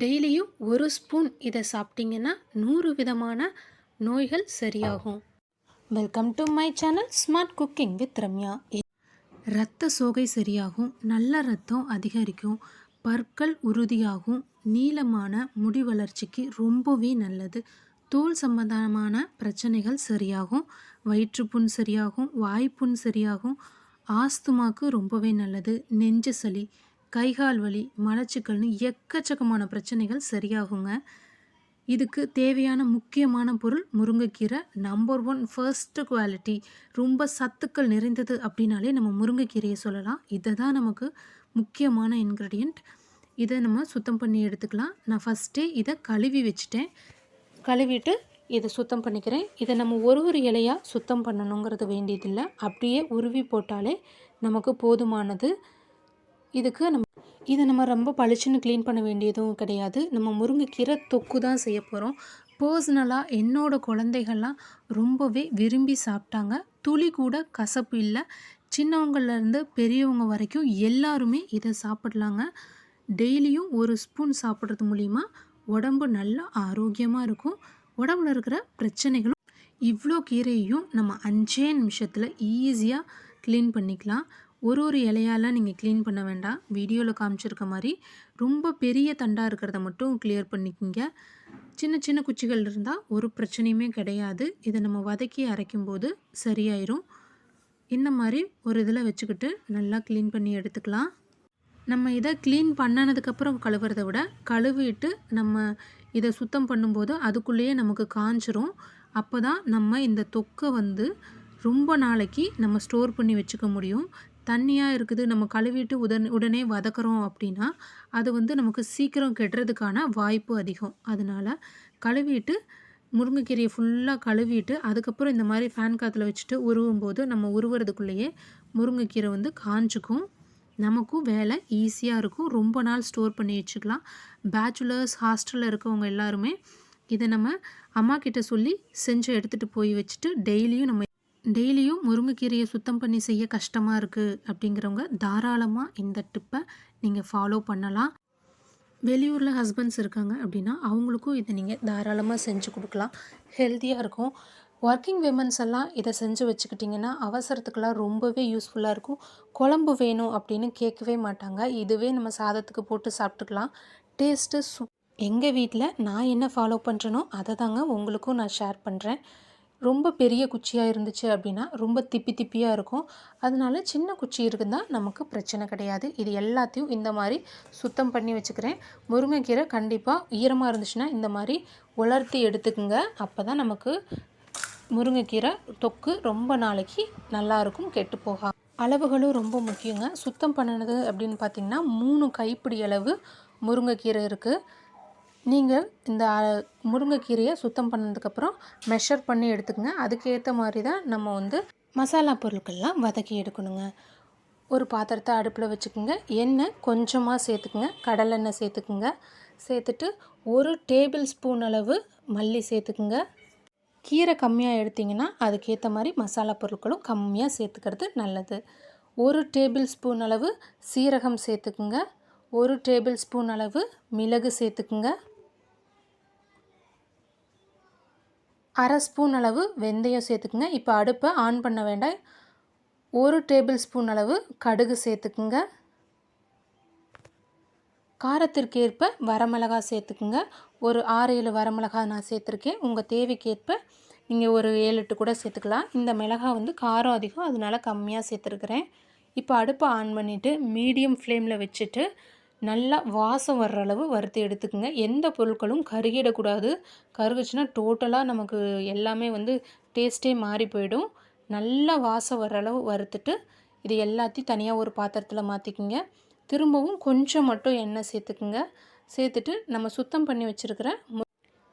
டெய்லியும் ஒரு ஸ்பூன் இதை சாப்பிட்டீங்கன்னா 100 விதமான நோய்கள் சரியாகும். Welcome to my channel smart cooking with Ramya. இரத்த சோகை சரியாகும், நல்ல ரத்தம் அதிகரிக்கும், பற்கள் உறுதியாகும், நீளமான முடி வளர்ச்சிக்கு ரொம்பவே நல்லது. தோல் சம்பந்தமான பிரச்சனைகள் சரியாகும், வயிற்றுப்புண் சரியாகும், வாய்ப்புண் சரியாகும், ஆஸ்துமாக்கு ரொம்பவே நல்லது. நெஞ்சு சளி, கைகால் வலி, மலச்சிக்கல்னு எக்கச்சக்கமான பிரச்சனைகள் சரியாகுங்க. இதுக்கு தேவையான முக்கியமான பொருள் முருங்கைக்கீரை. நம்பர் 1 ஃபர்ஸ்ட் குவாலிட்டி, ரொம்ப சத்துக்கள் நிறைந்தது அப்படின்னாலே நம்ம முருங்கைக்கீரையை சொல்லலாம். இதை தான் நமக்கு முக்கியமான இன்க்ரீடியண்ட். இதை நம்ம சுத்தம் பண்ணி எடுத்துக்கலாம். நான் ஃபஸ்ட்டே இதை கழுவி வச்சுட்டேன். கழுவிட்டு இதை சுத்தம் பண்ணிக்கிறேன். இதை நம்ம ஒரு இலையாக சுத்தம் பண்ணணுங்கிறது வேண்டியதில்லை, அப்படியே உருவி போட்டாலே நமக்கு போதுமானது. இதை நம்ம ரொம்ப பளிச்சுன்னு க்ளீன் பண்ண வேண்டியதும் கிடையாது. நம்ம முருங்கைக்கீரை தொக்கு தான் செய்ய போகிறோம். பர்சனலாக என்னோடய குழந்தைகள்லாம் ரொம்பவே விரும்பி சாப்பிட்டாங்க. துளி கூட கசப்பு இல்லை. சின்னவங்கள்லேருந்து பெரியவங்க வரைக்கும் எல்லாருமே இதை சாப்பிட்லாங்க. டெய்லியும் ஒரு ஸ்பூன் சாப்பிட்றது மூலிமா உடம்பு நல்லா ஆரோக்கியமாக இருக்கும். உடம்புல இருக்கிற பிரச்சனைகளும் இவ்வளோ கீரையும் நம்ம 5 நிமிஷத்தில் ஈஸியாக க்ளீன் பண்ணிக்கலாம். ஒரு இலையால் நீங்கள் க்ளீன் பண்ண வேண்டாம். வீடியோவில் காமிச்சிருக்க மாதிரி ரொம்ப பெரிய தண்டாக இருக்கிறத மட்டும் கிளியர் பண்ணிக்கிங்க. சின்ன சின்ன குச்சிகள் இருந்தால் ஒரு பிரச்சனையுமே கிடையாது. இதை நம்ம வதக்கி அரைக்கும்போது சரியாயிரும். இந்த மாதிரி ஒரு இதில் வச்சுக்கிட்டு நல்லா க்ளீன் பண்ணி எடுத்துக்கலாம். நம்ம இதை க்ளீன் பண்ணினதுக்கப்புறம் கழுவுறதை விட கழுவிட்டு நம்ம இதை சுத்தம் பண்ணும்போது அதுக்குள்ளேயே நமக்கு காஞ்சிரும். அப்போ தான் நம்ம இந்த தொக்கை ரொம்ப நாளைக்கு நம்ம ஸ்டோர் பண்ணி வச்சுக்க முடியும். தண்ணியாக இருக்குது, நம்ம கழுவிட்டு உடனே வதக்குறோம் அப்படின்னா அது நமக்கு சீக்கிரம் கெடுறதுக்கான வாய்ப்பு அதிகம். அதனால் கழுவிட்டு முருங்கைக்கீரையை ஃபுல்லாக கழுவிட்டு அதுக்கப்புறம் இந்த மாதிரி ஃபேன் காற்றுல வச்சுட்டு உருவும்போது நம்ம உருவுறதுக்குள்ளேயே முருங்கைக்கீரை காஞ்சிக்கும். நமக்கும் வேலை ஈஸியாக இருக்கும். ரொம்ப நாள் ஸ்டோர் பண்ணி வச்சுக்கலாம். பேச்சுலர்ஸ், ஹாஸ்டலில் இருக்கவங்க எல்லாருமே இதை நம்ம அம்மா கிட்ட சொல்லி செஞ்சு எடுத்துகிட்டு போய் வச்சுட்டு டெய்லியும் முருங்கைக்கீரையை சுத்தம் பண்ணி செய்ய கஷ்டமாக இருக்குது அப்படிங்கிறவங்க தாராளமாக இந்த டிப்பை நீங்கள் ஃபாலோ பண்ணலாம். வெளியூரில் ஹஸ்பண்ட்ஸ் இருக்காங்க அப்படின்னா அவங்களுக்கும் இதை நீங்கள் தாராளமாக செஞ்சு கொடுக்கலாம். ஹெல்த்தியாக இருக்கும். ஒர்க்கிங் விமன்ஸ் எல்லாம் இதை செஞ்சு வச்சுக்கிட்டிங்கன்னா அவசரத்துக்கெல்லாம் ரொம்பவே யூஸ்ஃபுல்லாக இருக்கும். குழம்பு வேணும் அப்படின்னு கேட்கவே மாட்டாங்க. இதுவே நம்ம சாதத்துக்கு போட்டு சாப்பிட்டுக்கலாம். டேஸ்ட்டு எங்கள் வீட்டில் நான் என்ன ஃபாலோ பண்ணுறேனோ அதை தாங்க உங்களுக்கும் நான் ஷேர் பண்ணுறேன். ரொம்ப பெரிய குச்சியாக இருந்துச்சு அப்படின்னா ரொம்ப திப்பியாக இருக்கும். அதனால சின்ன குச்சி இருந்தால் நமக்கு பிரச்சனை கிடையாது. இது எல்லாத்தையும் இந்த மாதிரி சுத்தம் பண்ணி வச்சுக்கிறேன். முருங்கைக்கீரை கண்டிப்பாக ஈரமாக இருந்துச்சுன்னா இந்த மாதிரி உலர்த்தி எடுத்துக்குங்க. அப்போ தான் நமக்கு முருங்கைக்கீரை தொக்கு ரொம்ப நாளைக்கு நல்லாயிருக்கும், கெட்டு போகாது. அளவுகளும் ரொம்ப முக்கியங்க. சுத்தம் பண்ணினது அப்படின்னு பார்த்திங்கன்னா 3 கைப்பிடி அளவு முருங்கைக்கீரை இருக்குது. நீங்கள் இந்த முருங்கைக்கீரையை சுத்தம் பண்ணதுக்கப்புறம் மெஷர் பண்ணி எடுத்துக்கங்க. அதுக்கேற்ற மாதிரி தான் நம்ம மசாலா பொருட்கள்லாம் வதக்கி எடுக்கணுங்க. ஒரு பாத்திரத்தை அடுப்பில் வச்சுக்கோங்க. எண்ணெய் கொஞ்சமாக சேர்த்துக்குங்க. கடலெண்ணெய் சேர்த்துக்குங்க. சேர்த்துட்டு 1 டேபிள் ஸ்பூன் அளவு மல்லி சேர்த்துக்குங்க. கீரை கம்மியாக எடுத்திங்கன்னா அதுக்கேற்ற மாதிரி மசாலா பொருட்களும் கம்மியாக சேர்த்துக்கிறது நல்லது. 1 டேபிள் ஸ்பூன் அளவு சீரகம் சேர்த்துக்குங்க. 1 டேபிள் ஸ்பூன் அளவு மிளகு சேர்த்துக்குங்க. 1/2 ஸ்பூன் அளவு வெந்தயம் சேர்த்துக்குங்க. இப்போ அடுப்பை ஆன் பண்ண வேண்டாம். 1 டேபிள் ஸ்பூன் அளவு கடுகு சேர்த்துக்குங்க. காரத்திற்கேற்ப வரமிளகாய் சேர்த்துக்குங்க. ஒரு 6-7 வரமிளகாய் நான் சேர்த்துருக்கேன். உங்கள் தேவைக்கேற்ப நீங்கள் ஒரு 7-8 கூட சேர்த்துக்கலாம். இந்த மிளகாய் காரம் அதிகம், அதனால கம்மியாக சேர்த்துருக்குறேன். இப்போ அடுப்பை ஆன் பண்ணிவிட்டு மீடியம் ஃப்ளேமில் வச்சுட்டு நல்லா வாசம் வர்ற அளவு வறுத்து எடுத்துக்கோங்க. எந்த பொருட்களும் கருகிடக்கூடாது. கருகுச்சுன்னா டோட்டலாக நமக்கு எல்லாமே டேஸ்ட்டே மாறி போயிடும். நல்லா வாசம் வர்ற அளவு வறுத்துட்டு இது எல்லாத்தையும் தனியாக ஒரு பாத்திரத்தில் மாற்றிக்கிங்க. திரும்பவும் கொஞ்சம் மட்டும் எண்ணெய் சேர்த்துக்குங்க. சேர்த்துட்டு நம்ம சுத்தம் பண்ணி வச்சுருக்கிற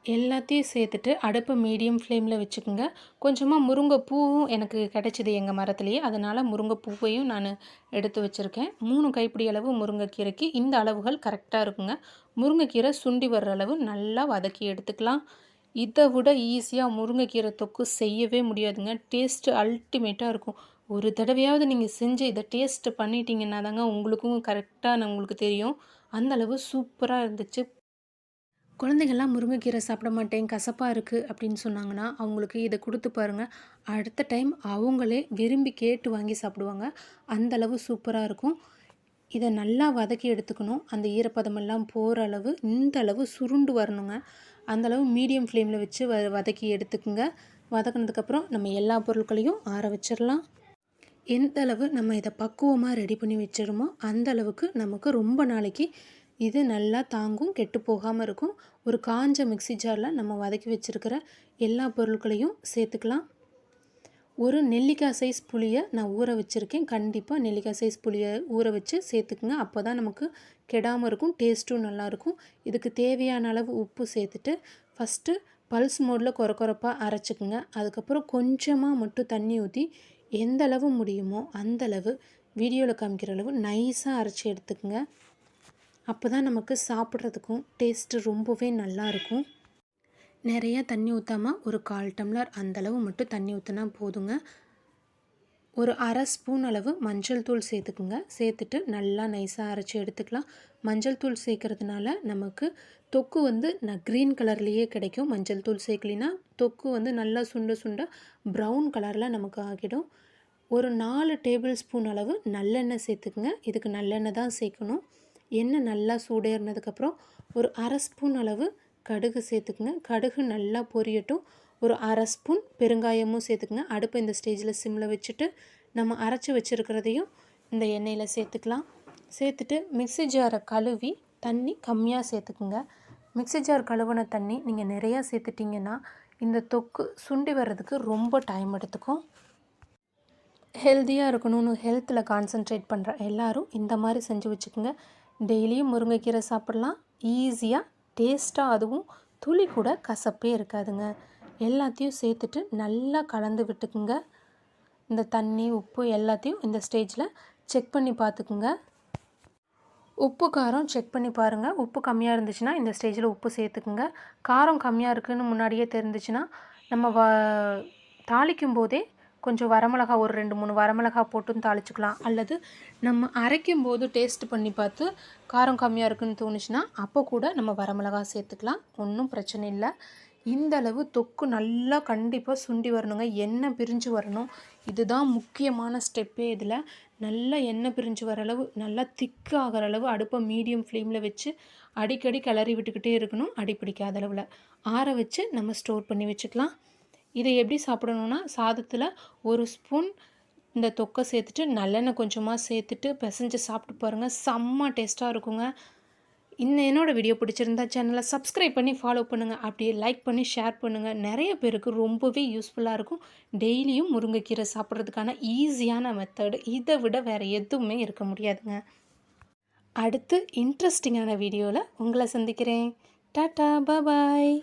எல்லாத்தையும் சேர்த்துட்டு அடுப்பை மீடியம் ஃப்ளேமில் வச்சுக்கோங்க. கொஞ்சமாக முருங்கைப்பூவும் எனக்கு கிடச்சிது எங்கள் மரத்துலேயே, அதனால் முருங்கைப்பூவையும் நான் எடுத்து வச்சுருக்கேன். 3 கைப்பிடி அளவு முருங்கைக்கீரைக்கு இந்த அளவுகள் கரெக்டாக இருக்குங்க. முருங்கைக்கீரை சுண்டி வர்ற அளவு நல்லா வதக்கி எடுத்துக்கலாம். இதை விட ஈஸியாக முருங்கைக்கீரை தொக்கு செய்யவே முடியாதுங்க. டேஸ்ட்டு அல்டிமேட்டாக இருக்கும். ஒரு தடவையாவது நீங்கள் செஞ்சு இதை டேஸ்ட்டு பண்ணிட்டீங்கன்னா தாங்க உங்களுக்கும் கரெக்டாக உங்களுக்கு தெரியும். அந்தளவு சூப்பராக இருந்துச்சு. குழந்தைகள்லாம் முருங்கைக்கீரை சாப்பிட மாட்டேன், கசப்பாக இருக்குது அப்படின்னு சொன்னாங்கன்னா, அவங்களுக்கு இதை கொடுத்து பாருங்கள். அடுத்த டைம் அவங்களே விரும்பி கேட்டு வாங்கி சாப்பிடுவாங்க. அந்த அளவு சூப்பராக இருக்கும். இதை நல்லா வதக்கி எடுத்துக்கணும். அந்த ஈரப்பதமெல்லாம் போகிற அளவு இந்த அளவு சுருண்டு வரணுங்க. அந்த அளவு மீடியம் ஃப்ளேமில் வச்சு வதக்கி எடுத்துக்குங்க. வதக்குனதுக்கப்புறம் நம்ம எல்லா பொருட்களையும் ஆற வச்சிடலாம். எந்த அளவு நம்ம இதை பக்குவமாக ரெடி பண்ணி வச்சிடுமோ அந்த அளவுக்கு நமக்கு ரொம்ப நாளைக்கு இது நல்லா தாங்கும், கெட்டு போகாமல் இருக்கும். ஒரு காஞ்ச மிக்ஸி ஜாரில் நம்ம வதக்கி வச்சுருக்கிற எல்லா பொருட்களையும் சேர்த்துக்கலாம். ஒரு நெல்லிக்காய் சைஸ் புளியை நான் ஊற வச்சுருக்கேன். கண்டிப்பாக நெல்லிக்காய் சைஸ் புளியை ஊற வச்சு சேர்த்துக்குங்க. அப்போ தான் நமக்கு கெடாமல் இருக்கும், டேஸ்ட்டும் நல்லாயிருக்கும். இதுக்கு தேவையான அளவு உப்பு சேர்த்துட்டு ஃபஸ்ட்டு பல்ஸ் மோடில் கொரப்பாக அரைச்சிக்குங்க. அதுக்கப்புறம் கொஞ்சமாக மட்டும் தண்ணி ஊற்றி எந்த அளவு முடியுமோ அந்தளவு வீடியோவில் காமிக்கிற அளவு நைஸாக அரைச்சி எடுத்துக்குங்க. அப்போ தான் நமக்கு சாப்பிட்றதுக்கும் டேஸ்ட்டு ரொம்பவே நல்லாயிருக்கும். நிறையா தண்ணி ஊற்றாமல் ஒரு 1/4 டம்ளர் அந்தளவு மட்டும் தண்ணி ஊற்றினா போதுங்க. ஒரு அரை ஸ்பூன் அளவு மஞ்சள் தூள் சேர்த்துக்குங்க. சேர்த்துட்டு நல்லா நைஸாக அரைச்சி எடுத்துக்கலாம். மஞ்சள் தூள் சேர்க்குறதுனால நமக்கு தொக்கு க்ரீன் கலர்லேயே கிடைக்கும். மஞ்சள் தூள் சேர்க்கலினா தொக்கு நல்லா சுண்ட சுண்ட ப்ரௌன் கலரில் நமக்கு ஆகிடும். ஒரு 4 டேபிள் ஸ்பூன் அளவு நல்லெண்ணெய் சேர்த்துக்குங்க. இதுக்கு நல்லெண்ணெய் தான் சேர்க்கணும். எண்ணெய் நல்லா சூடேறினதுக்கப்புறம் ஒரு அரை ஸ்பூன் அளவு கடுகு சேர்த்துக்குங்க. கடுகு நல்லா பொரியட்டும். ஒரு அரை ஸ்பூன் பெருங்காயமும் சேர்த்துக்குங்க. அடுப்பை இந்த ஸ்டேஜில் சிம்மில் வச்சுட்டு நம்ம அரைச்சி வச்சுருக்கிறதையும் இந்த எண்ணெயில் சேர்த்துக்கலாம். சேர்த்துட்டு மிக்ஸி ஜாரை கழுவி தண்ணி கம்மியாக சேர்த்துக்குங்க. மிக்ஸி ஜார் கழுவின தண்ணி நீங்கள் நிறையா சேர்த்துட்டிங்கன்னா இந்த தொக்கு சுண்டி வர்றதுக்கு ரொம்ப டைம் எடுத்துக்கும். ஹெல்த்தியாக இருக்கணும்னு ஹெல்த்தில் கான்சன்ட்ரேட் பண்ணுற எல்லோரும் இந்த மாதிரி செஞ்சு வச்சுக்கோங்க. டெய்லியும் முருங்கைக்கீரை சாப்பிட்லாம். ஈஸியாக டேஸ்ட்டாக, அதுவும் துளி கூட கசப்பே இருக்காதுங்க. எல்லாத்தையும் சேர்த்துட்டு நல்லா கலந்து விட்டுக்குங்க. இந்த தண்ணி உப்பு எல்லாத்தையும் இந்த ஸ்டேஜில் செக் பண்ணி பார்த்துக்குங்க. உப்பு காரம் செக் பண்ணி பாருங்கள். உப்பு கம்மியாக இருந்துச்சுன்னா இந்த ஸ்டேஜில் உப்பு சேர்த்துக்குங்க. காரம் கம்மியாக இருக்குதுன்னு முன்னாடியே தெரிஞ்சிச்சுன்னா நம்ம தாளிக்கும் போதே கொஞ்சம் வரமிளகா ஒரு 2-3 வரமிளகா போட்டும் தாளிச்சுக்கலாம். அல்லது நம்ம அரைக்கும் போது டேஸ்ட் பண்ணி பார்த்து காரம் கம்மியாக இருக்குதுன்னு தோணுச்சுன்னா அப்போ கூட நம்ம வரமிளகா சேர்த்துக்கலாம். ஒன்றும் பிரச்சனை இல்லை. இந்த அளவு தொக்கு நல்லா கண்டிப்பாக சுண்டி வரணுங்க. எண்ணெய் பிரிஞ்சு வரணும். இதுதான் முக்கியமான ஸ்டெப்பே. இதில் நல்லா எண்ணெய் பிரிஞ்சு வர அளவு, நல்லா திக்காகிற அளவு அடுப்பை மீடியம் ஃப்ளேமில் வச்சு அடிக்கடி கிளறி விட்டுக்கிட்டே இருக்கணும். அடி பிடிக்காத அளவில் ஆற வச்சு நம்ம ஸ்டோர் பண்ணி வச்சுக்கலாம். இதை எப்படி சாப்பிடணுன்னா, சாதத்தில் ஒரு ஸ்பூன் இந்த தொக்கை சேர்த்துட்டு நல்லெண்ணெய் கொஞ்சமாக சேர்த்துட்டு பிசைஞ்சு சாப்பிட்டு பாருங்கள். செம்ம டேஸ்ட்டாக இருக்குங்க. என்னோடய வீடியோ பிடிச்சிருந்தா சேனலை சப்ஸ்கிரைப் பண்ணி ஃபாலோ பண்ணுங்கள். அப்படியே லைக் பண்ணி ஷேர் பண்ணுங்கள். நிறைய பேருக்கு ரொம்பவே யூஸ்ஃபுல்லாக இருக்கும். டெய்லியும் முருங்கைக்கீரை சாப்பிட்றதுக்கான ஈஸியான மெத்தடு இதை விட வேறு எதுவுமே இருக்க முடியாதுங்க. அடுத்து இன்ட்ரெஸ்டிங்கான வீடியோவில் உங்களை சந்திக்கிறேன். டாட்டா, பாய்.